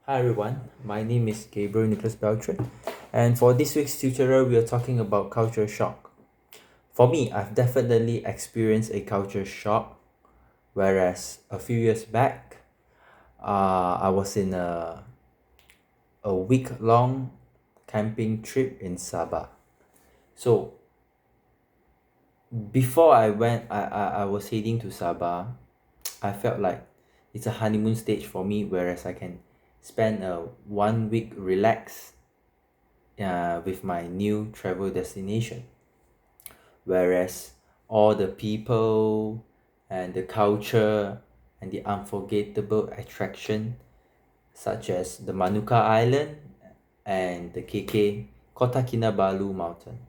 Hi everyone, my name is Gabriel Nicholas Beltran, and for this week's tutorial, we are talking about culture shock. For me, I've definitely experienced a culture shock, whereas a few years back, I was in a week-long camping trip in Sabah. So before I was heading to Sabah. I felt like it's a honeymoon stage for me, whereas I can spend a 1 week relax with my new travel destination. Whereas all the people and the culture and the unforgettable attraction, such as the Manuka Island and the KK Kota Kinabalu Mountain.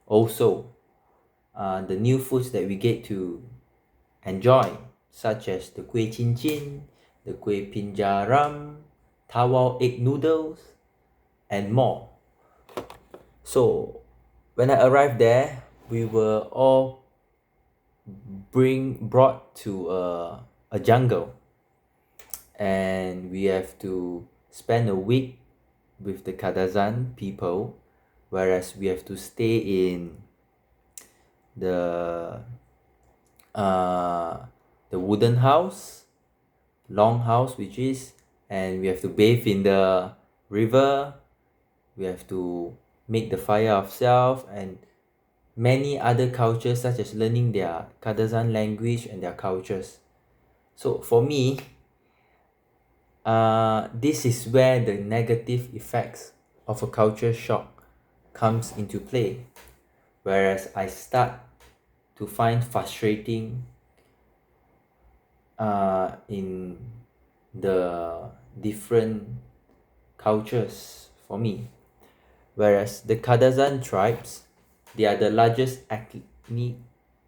Also, the new foods that we get to enjoy, such as the kueh cincin, the kueh pinjaram, tawau egg noodles, and more. So, when I arrived there, we were all brought to a jungle, and we have to spend a week with the Kadazan people, whereas we have to stay in the uh, the wooden house, long house, which is, and we have to bathe in the river. We have to make the fire ourselves, and many other cultures, such as learning their Kadazan language and their cultures. So for me, this is where the negative effects of a culture shock comes into play. Whereas I start to find frustrating in the different cultures for me. Whereas the Kadazan tribes, they are the largest ethnic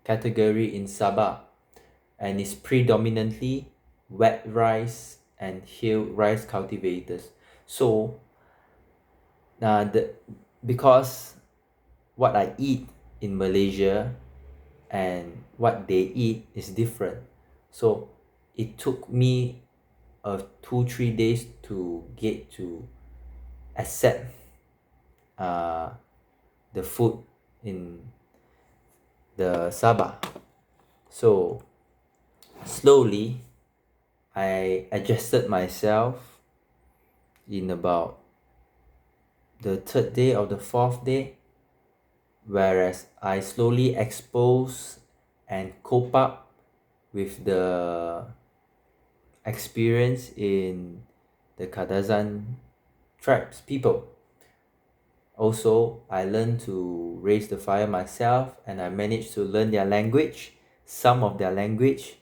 category in Sabah and is predominantly wet rice and hill rice cultivators. So, the because what I eat in Malaysia and what they eat is different. So it took me 2-3 days to get to accept the food in the Sabah. So slowly I adjusted myself in about the third day or the fourth day, whereas I slowly expose and cope up with the experience in the Kadazan tribes people. Also, I learned to raise the fire myself, and I managed to learn their language, some of their language,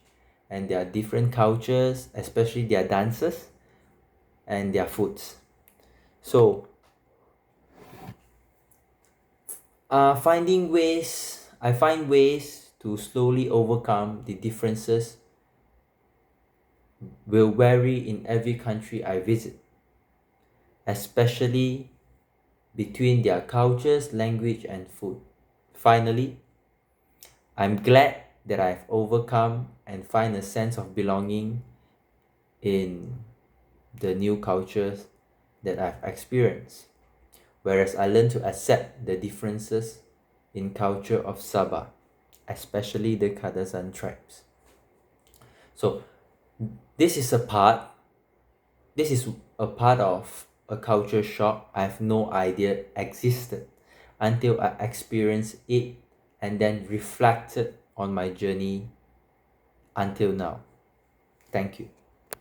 and their different cultures, especially their dances and their foods. So, I find ways to slowly overcome the differences will vary in every country I visit, especially between their cultures, language, and food. Finally, I'm glad that I've overcome and find a sense of belonging in the new cultures that I've experienced. Whereas I learned to accept the differences in culture of Sabah, especially the Kadazan tribes. So this is a part this is a part of a culture shock I have no idea existed until I experienced it and then reflected on my journey until now. Thank you.